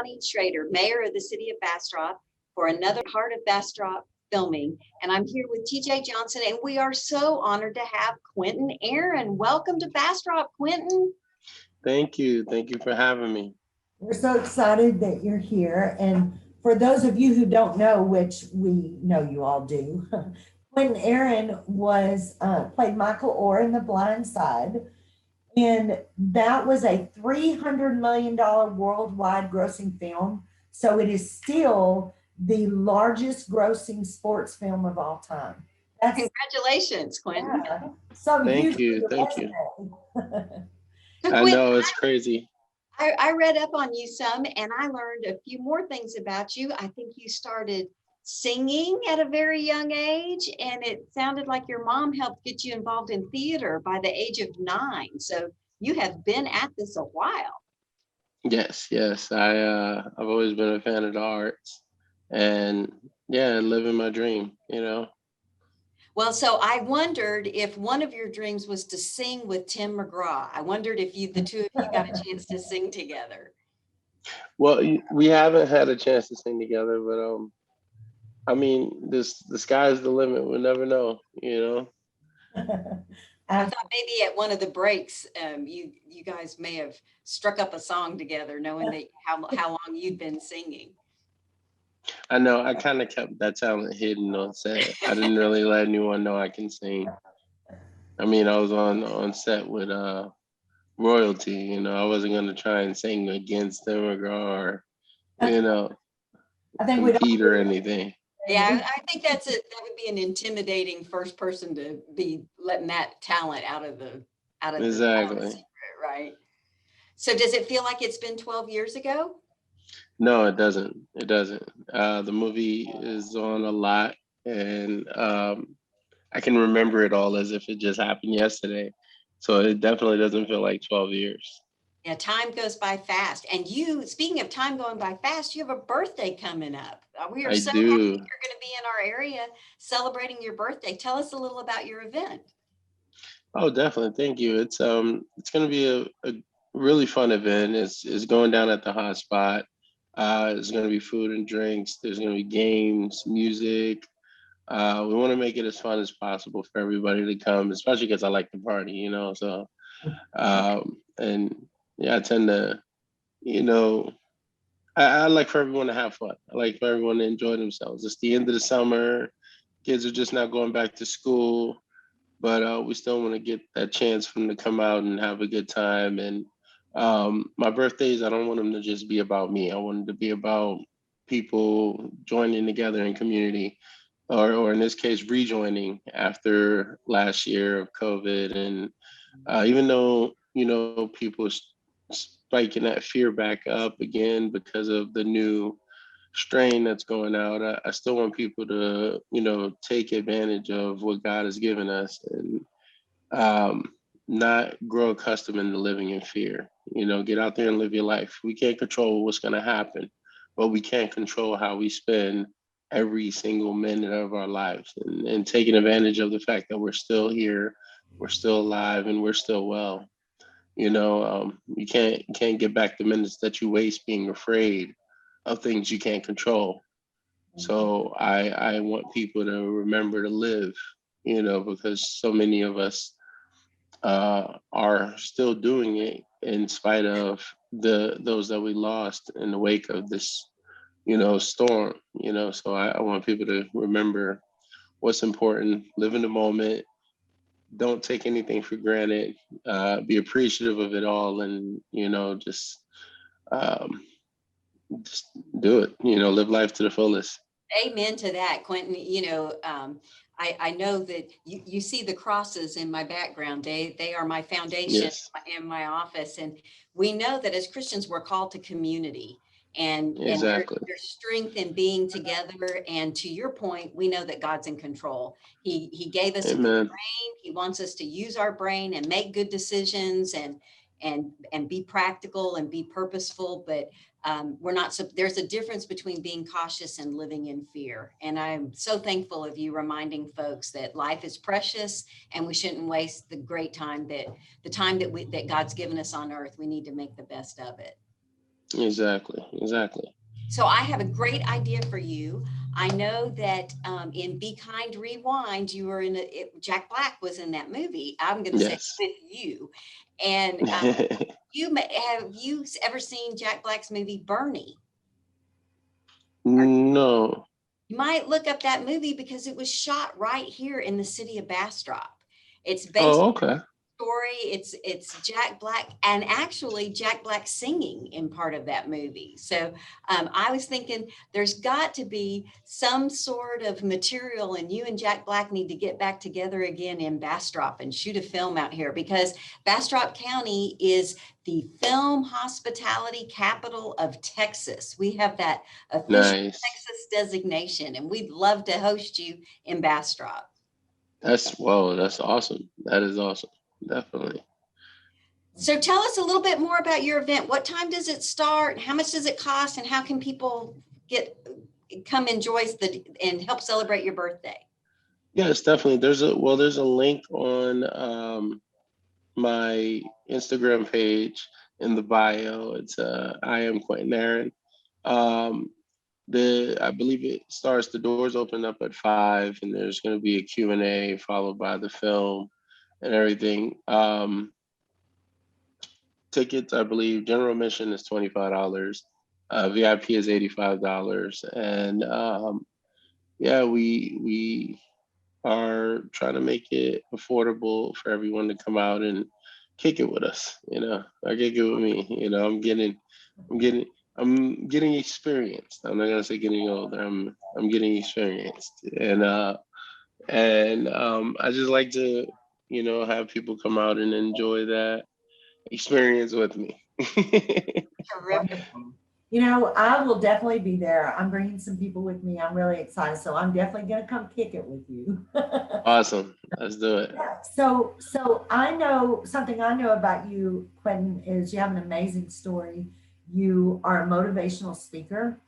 Connie Schroder, Mayor of the City of Bastrop, for another Heart of Bastrop filming. And I'm here with T.J. Johnson, and we are so honored to have Quinton Aaron. Welcome to Bastrop, Quinton. Thank you. Thank you for having me. We're so excited that you're here. And for those of you who don't know, which we know you all do, Quinton Aaron was played Michael Orr in The Blindside, and that was a $300 million worldwide grossing film. So it is still the largest grossing sports film of all time. That's Congratulations, Quinton. Yeah, so Thank you. Thank you. I know it's crazy. I read up on you some, and I learned a few more things about you. I think you started singing at a very young age, and it sounded like your mom helped get you involved in theater by the age of 9. So you have been at this a while. Yes. I've always been a fan of the arts, and yeah, living my dream, Well, so I wondered if one of your dreams was to sing with Tim McGraw. I wondered if the two of you got a chance to sing together. Well, we haven't had a chance to sing together, but I mean, the sky's the limit. We'll never know, I thought maybe at one of the breaks, you guys may have struck up a song together, knowing that how long you'd been singing. I know. I kind of kept that talent hidden on set. I didn't really let anyone know I can sing. I mean, I was on set with royalty. I wasn't gonna try and sing against them or I think compete or anything. Yeah, I think that would be an intimidating first person to be letting that talent out of the secret, right? So does it feel like it's been 12 years ago? No, it doesn't. It doesn't. The movie is on a lot, and I can remember it all as if it just happened yesterday. So it definitely doesn't feel like 12 years. Yeah, time goes by fast. And you, speaking of time going by fast, you have a birthday coming up. We are so happy you're going to be in our area celebrating your birthday. Tell us a little about your event. Oh, definitely. Thank you. It's going to be a really fun event. It's going down at the Haute Spot. There's going to be food and drinks. There's going to be games, music. We want to make it as fun as possible for everybody to come, especially because I like to party, So, and yeah, I tend to, I like for everyone to have fun. I like for everyone to enjoy themselves. It's the end of the summer. Kids are just now going back to school, but we still want to get that chance for them to come out and have a good time. And my birthdays, I don't want them to just be about me. I want them to be about people joining together in community, or in this case, rejoining after last year of COVID. And even though, people spiking that fear back up again because of the new strain that's going out, I still want people to, take advantage of what God has given us and not grow accustomed to living in fear. Get out there and live your life. We can't control what's going to happen, but we can control how we spend every single minute of our lives, and taking advantage of the fact that we're still here, we're still alive, and we're still well. You can't get back the minutes that you waste being afraid of things you can't control. So I want people to remember to live, because so many of us are still doing it in spite of those that we lost in the wake of this, storm. So I want people to remember what's important, live in the moment, don't take anything for granted, be appreciative of it all, and um, just do it. Live life to the fullest. Amen to that, Quinton. I know that you see the crosses in my background. They are my foundation. Yes. In my office. And we know that as Christians, we're called to community. And, exactly. and there's strength in being together. And to your point, we know that God's in control. He gave us Amen. a good brain. He wants us to use our brain and make good decisions and be practical and be purposeful. But we're not, so there's a difference between being cautious and living in fear. And I'm so thankful of you reminding folks that life is precious and we shouldn't waste the great time that God's given us on earth. We need to make the best of it. Exactly. So I have a great idea for you. I know that in Be Kind Rewind, you were Jack Black was in that movie. I'm going to say Yes. with you. And have you ever seen Jack Black's movie Bernie? No. You might look up that movie because it was shot right here in the city of Bastrop. It's based Oh, okay. story. It's Jack Black, and actually Jack Black singing in part of that movie. So I was thinking there's got to be some sort of material, and you and Jack Black need to get back together again in Bastrop and shoot a film out here, because Bastrop County is the film hospitality capital of Texas. We have that official Nice. Texas designation, and we'd love to host you in Bastrop. That's awesome. That is awesome. Definitely. So tell us a little bit more about your event. What time does it start? How much does it cost? And how can people come enjoy and help celebrate your birthday? Yes, definitely. There's a link on my Instagram page in the bio. It's I am Quinton Aaron. Um, I believe it starts, the doors open up at 5, and there's going to be a Q&A followed by the film and everything. Tickets, I believe, general admission is $25. VIP is $85, and yeah, we are trying to make it affordable for everyone to come out and kick it with us. Or kick it with me. I'm getting, I'm getting experienced. I'm not gonna say getting older. I'm getting experienced, and I just like to, have people come out and enjoy that experience with me. Terrific. I will definitely be there. I'm bringing some people with me. I'm really excited. So I'm definitely going to come kick it with you. Awesome. Let's do it. Yeah. So I know something I know about you, Quentin, is you have an amazing story. You are a motivational speaker.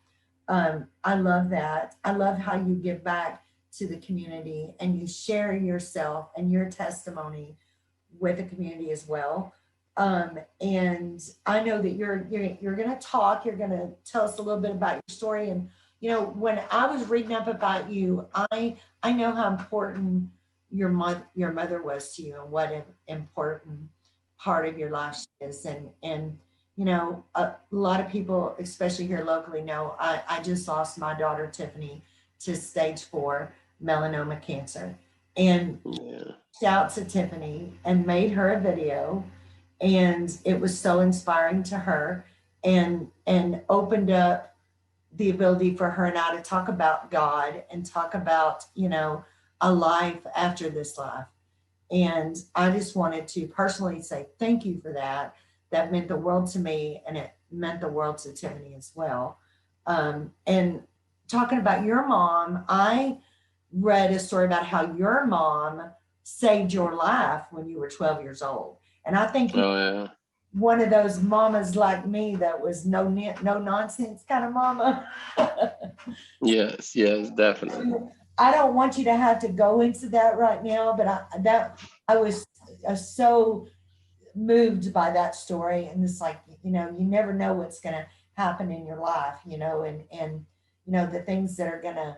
I love that. I love how you give back to the community and you share yourself and your testimony with the community as well. And I know that you're going to talk. You're going to tell us a little bit about your story. And when I was reading up about you, I know how important your mother was to you and what an important part of your life she is. And a lot of people, especially here locally, know I just lost my daughter Tiffany to stage 4 melanoma cancer, and Yeah. out to Tiffany and made her a video, and it was so inspiring to her, and opened up the ability for her and I to talk about God and talk about a life after this life. And I just wanted to personally say thank you for that. That meant the world to me, and it meant the world to Tiffany as well. And talking about your mom, I read a story about how your mom saved your life when you were 12 years old. And I think Oh yeah. one of those mamas like me that was no nonsense kind of mama. Yes, definitely. I don't want you to have to go into that right now, but I was so moved by that story, and it's like you never know what's going to happen in your life, and the things that are going to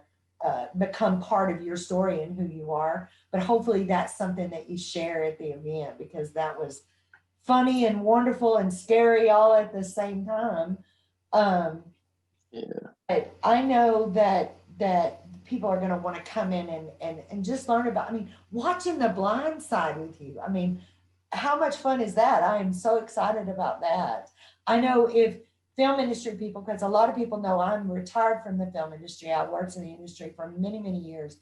become part of your story and who you are. But hopefully that's something that you share at the event, because that was funny and wonderful and scary all at the same time. Um, Yeah. I know that people are going to want to come in and just learn about, watching the Blindside with you. How much fun is that? I am so excited about that. I know if film industry people, because a lot of people know I'm retired from the film industry. I worked in the industry for many, many years,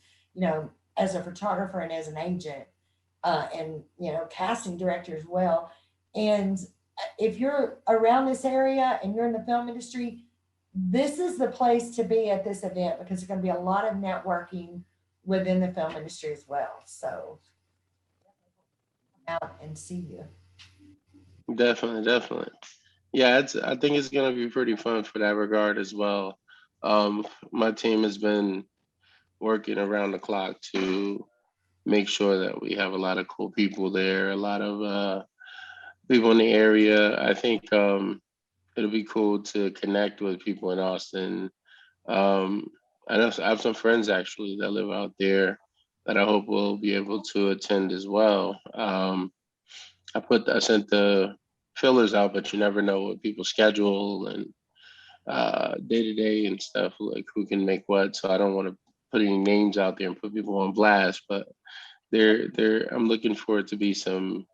as a photographer and as an agent, and, casting director as well. And if you're around this area and you're in the film industry, this is the place to be at this event, because there's going to be a lot of networking within the film industry as well. So out and see you. Definitely. Yeah, I think it's gonna be pretty fun for that regard as well. My team has been working around the clock to make sure that we have a lot of cool people there, a lot of people in the area. I think it'll be cool to connect with people in Austin. Um, I have some friends actually that live out there that I hope will be able to attend as well. I sent the fillers out, but you never know what people's schedule and day to day and stuff, like who can make what. So I don't want to put any names out there and put people on blast, but I'm looking for it to be some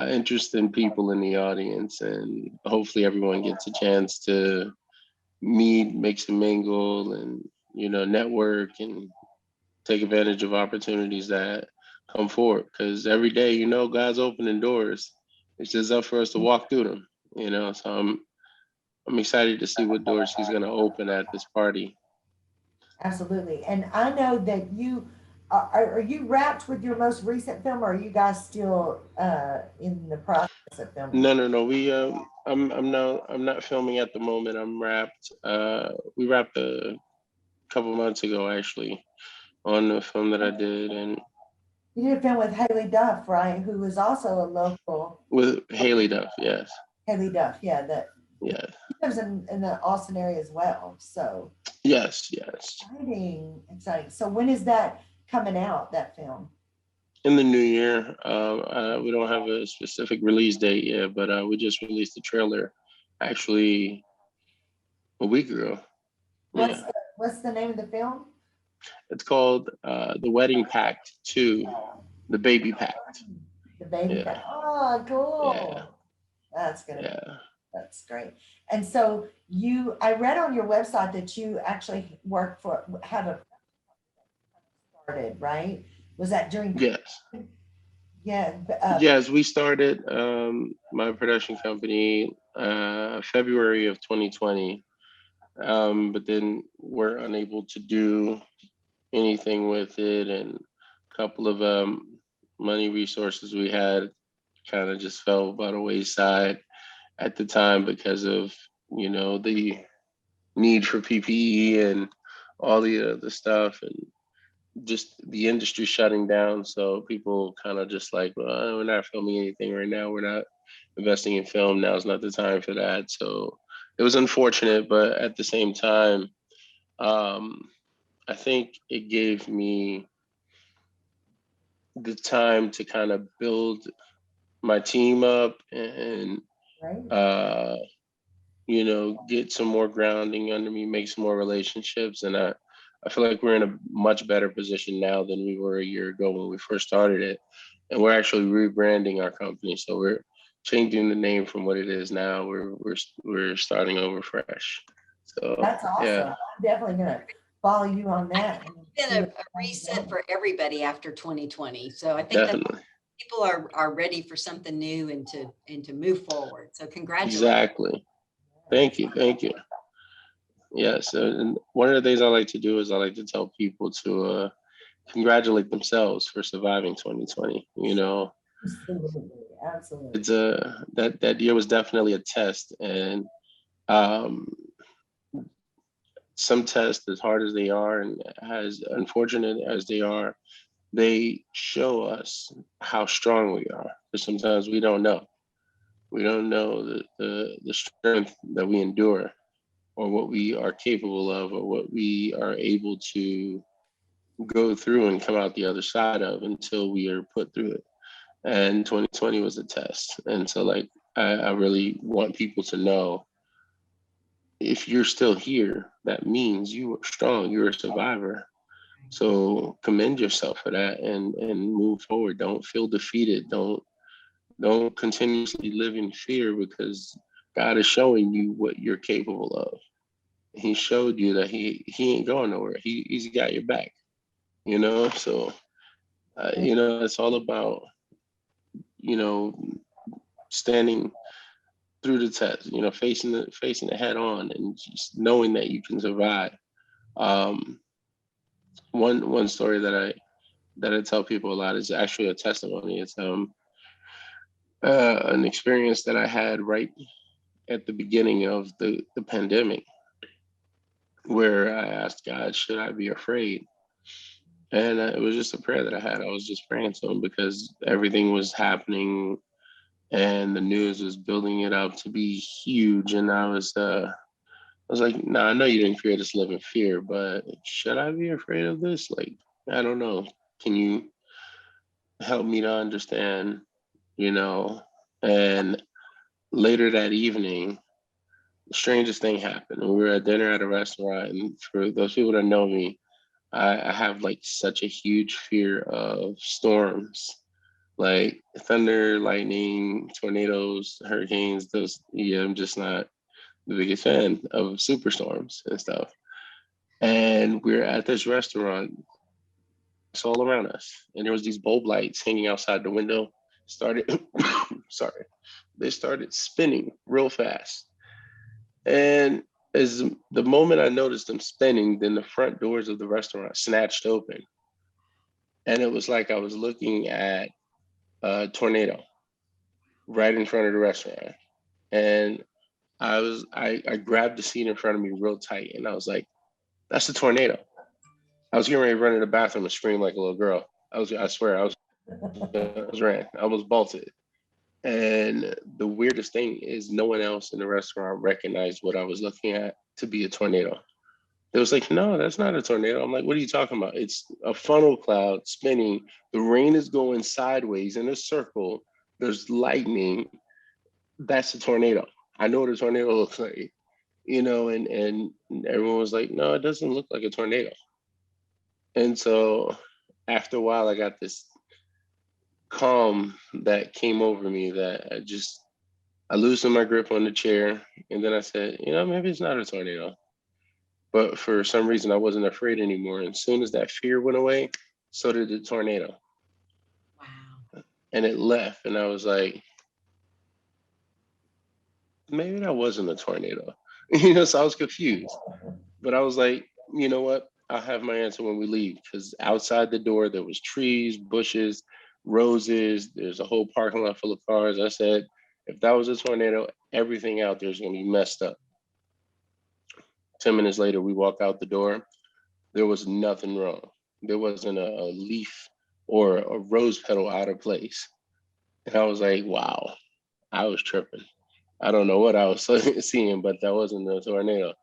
interesting people in the audience, and hopefully everyone gets a chance to meet, mix and mingle, and network and take advantage of opportunities that come forward. Because every day, God's opening doors. It's just up for us to walk through them. So I'm excited to see what doors He's going to open at this party. Absolutely. And I know that you are you wrapped with your most recent film, or are you guys still in the process of filming? No. I'm not filming at the moment. I'm wrapped. We wrapped a couple months ago actually on the film that I did, and You did a film with Haley Duff, right? Who is also a local. with Haley Duff, yes. Haley Duff, yeah, Yes. she lives in the Austin area as well. So Yes. exciting, exciting. So when is that coming out, that film? In the new year. We don't have a specific release date yet, but we just released the trailer actually a week ago. What's Yeah. what's the name of the film? It's called The Wedding Pact 2, The Baby Pact. The Baby Yeah. Pact. Oh, cool. Yeah. That's gonna Yeah. That's great. And so I read on your website that you actually have a started, right? Was that during? Yes. Yeah. Yes, we started my production company February of 2020, but then we're unable to do anything with it, and a couple of money resources we had kind of just fell by the wayside at the time because of the need for PPE and all the other stuff, and just the industry shutting down. So people kind of just like, well, we're not filming anything right now. We're not investing in film. Now's not the time for that. So it was unfortunate, but at the same time, I think it gave me the time to kind of build my team up and right. get some more grounding under me, make some more relationships. And I feel like we're in a much better position now than we were a year ago when we first started it. And we're actually rebranding our company. So we're changing the name from what it is now. We're starting over fresh. So That's awesome. yeah. I'm definitely gonna follow you on that. It's been a reset for everybody after 2020. So I think that Definitely. people are ready for something new and to move forward. So congratulations. Exactly. Thank you. Yes, and one of the things I like to do is I like to tell people to congratulate themselves for surviving 2020. Absolutely, absolutely. It's that year was definitely a test, and um, some tests, as hard as they are and as unfortunate as they are, they show us how strong we are. Because sometimes we don't know. We don't know the strength that we endure, or what we are capable of, or what we are able to go through and come out the other side of until we are put through it. And 2020 was a test. And so I really want people to know, if you're still here, that means you are strong, you're a survivor. So commend yourself for that and move forward. Don't feel defeated. Don't continuously live in fear, because God is showing you what you're capable of. He showed you that he ain't going nowhere. He's got your back, So, it's all about, you know, standing through the test, facing it head on, and just knowing that you can survive. Um, one story that I tell people a lot is actually a testimony. It's an experience that I had right at the beginning of the pandemic, where I asked God, should I be afraid? And it was just a prayer that I had. I was just praying to him because everything was happening and the news was building it up to be huge. And I was like, nah, I know you didn't create us live in fear, but should I be afraid of this? Like, I don't know. Can you help me to understand, you know? And later that evening, the strangest thing happened. We were at dinner at a restaurant, and for those people that know me, I have like such a huge fear of storms, like thunder, lightning, tornadoes, hurricanes. Those, yeah, I'm just not the biggest fan of superstorms and stuff. And we're at this restaurant, it's all around us, and there was these bulb lights hanging outside the window. Started, sorry, they started spinning real fast. And as the moment I noticed them spinning, then the front doors of the restaurant snatched open. And it was like I was looking at a tornado right in front of the restaurant. And I grabbed the seat in front of me real tight, and I was like, that's a tornado. I was getting ready to run in the bathroom and scream like a little girl. I swear, I was ran. I almost bolted. And the weirdest thing is no one else in the restaurant recognized what I was looking at to be a tornado. It was like, no, that's not a tornado. I'm like, what are you talking about? It's a funnel cloud spinning. The rain is going sideways in a circle. There's lightning. That's a tornado. I know what a tornado looks like, and everyone was like, no, it doesn't look like a tornado. And so after a while, I got this calm that came over me that I loosened my grip on the chair. And then I said, maybe it's not a tornado. But for some reason, I wasn't afraid anymore. And as soon as that fear went away, so did the tornado. Wow. And it left. And I was like, maybe that wasn't a tornado. So I was confused. But I was like, you know what? I'll have my answer when we leave. Because outside the door, there was trees, bushes, roses. There's a whole parking lot full of cars. I said, if that was a tornado, everything out there is going to be messed up. 10 minutes later, we walk out the door. There was nothing wrong. There wasn't a leaf or a rose petal out of place. And I was like, wow, I was tripping. I don't know what I was seeing, but that wasn't a tornado.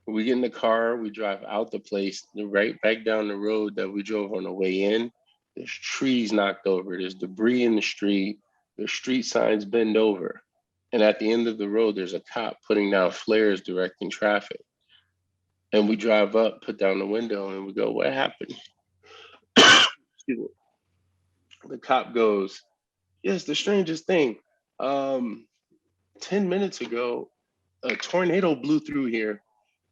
We get in the car, we drive out the place, right back down the road that we drove on the way in. There's trees knocked over, there's debris in the street, there's street signs bend over. And at the end of the road, there's a cop putting down flares directing traffic. And we drive up, put down the window, and we go, what happened? Excuse me. The cop goes, yes, the strangest thing. 10 minutes ago, a tornado blew through here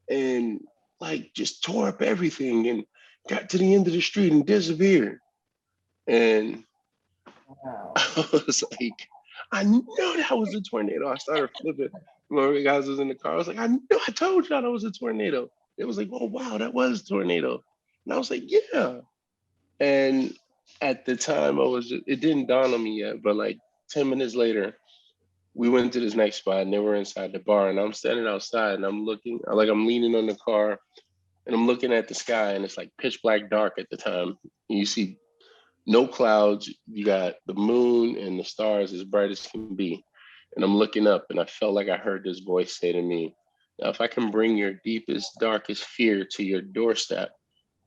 and like just tore up everything and got to the end of the street and disappeared. And Wow. I was like, I knew that was a tornado. I started flipping. One of the guys was in the car. I was like, I told y'all that was a tornado. It was like, oh, wow, that was a tornado. And I was like, yeah. And at the time, it didn't dawn on me yet, but like 10 minutes later, we went to this next spot and they were inside the bar. And I'm standing outside and I'm leaning on the car and I'm looking at the sky and it's like pitch black dark at the time. And you see no clouds. You got the moon and the stars as bright as can be. And I'm looking up and I felt like I heard this voice say to me, now, if I can bring your deepest, darkest fear to your doorstep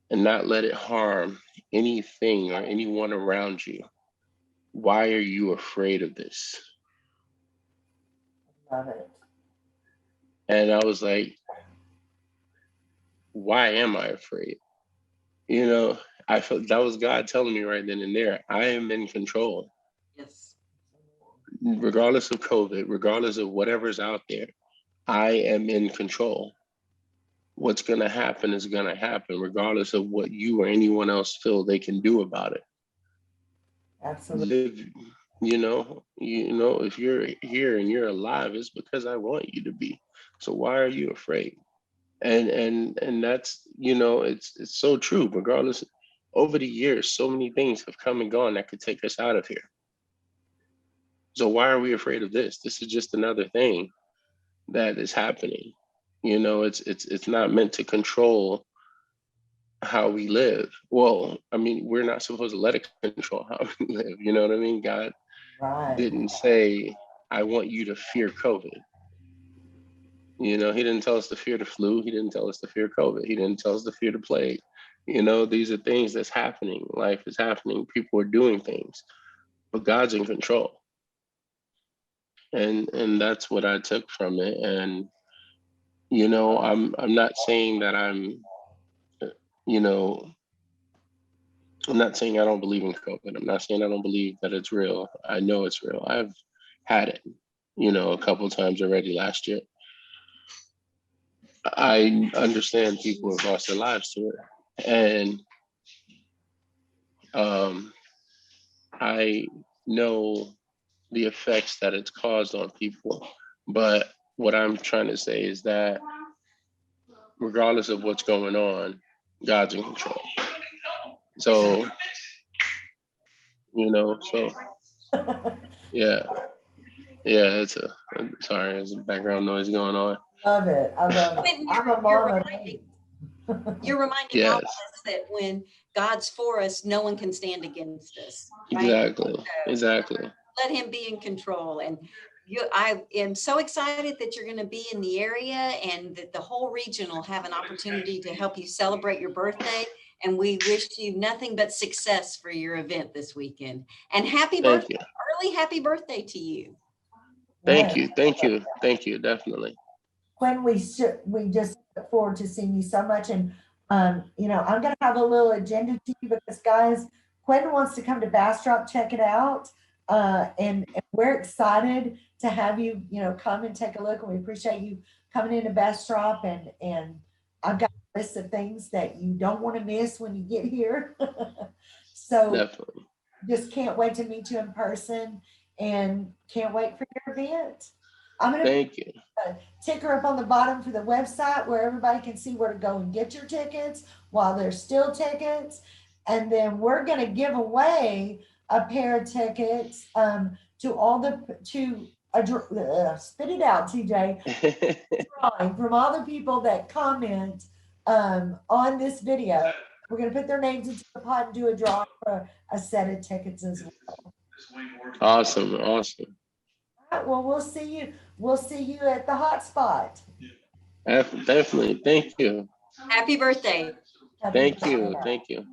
and not let it harm anything or anyone around you, why are you afraid of this? Love it. And I was like, why am I afraid? I felt that was God telling me right then and there, I am in control. Yes. Regardless of COVID, regardless of whatever's out there, I am in control. What's going to happen is going to happen, regardless of what you or anyone else feel they can do about it. Absolutely. Live, if you're here and you're alive, it's because I want you to be. So why are you afraid? And that's, it's so true. Regardless, over the years, so many things have come and gone that could take us out of here. So why are we afraid of this? This is just another thing that is happening. It's not meant to control how we live. Well, I mean, we're not supposed to let it control how we live. You know what I mean? God Right. didn't say, I want you to fear COVID. You know, he didn't tell us to fear the flu. He didn't tell us to fear COVID. He didn't tell us to fear the plague. You know, these are things that's happening. Life is happening. People are doing things, but God's in control. And that's what I took from it. And, you know, I'm not saying that you know, I'm not saying I don't believe in COVID. I'm not saying I don't believe that it's real. I know it's real. I've had it, you know, a couple of times already last year. I understand people have lost their lives to it. And I know the effects that it's caused on people. But what I'm trying to say is that regardless of what's going on, God's in control. So, you know, so yeah. Yeah, sorry, there's a background noise going on. Love it. I love it. Quinton, I'm a mama. you're reminding all of Yes, us that when God's for us, no one can stand against us. Right? exactly. Let him be in control. And I am so excited that you're going to be in the area and that the whole region will have an opportunity to help you celebrate your birthday. And we wish you nothing but success for your event this weekend. And happy Thank birthday, you. early happy birthday to you. Thank you. Thank you. Definitely. When we just look forward to seeing you so much. And you know, I'm gonna have a little agenda to you because guys, Quinn wants to come to Bastrop, check it out. And we're excited to have you, you know, come and take a look. And we appreciate you coming into Bastrop and I've got a list of things that you don't want to miss when you get here. So Definitely. just can't wait to meet you in person and can't wait for your event. I'm gonna Thank you. ticker up on the bottom for the website where everybody can see where to go and get your tickets while there's still tickets. And then we're going to give away a pair of tickets to all the, spit it out, TJ, from all the people that comment on this video. We're going to put their names into the pot and do a draw for a set of tickets as well. Awesome. All right, well, we'll see you. We'll see you at the Haute Spot. Definitely. Thank you. Happy birthday. Happy birthday. Thank you.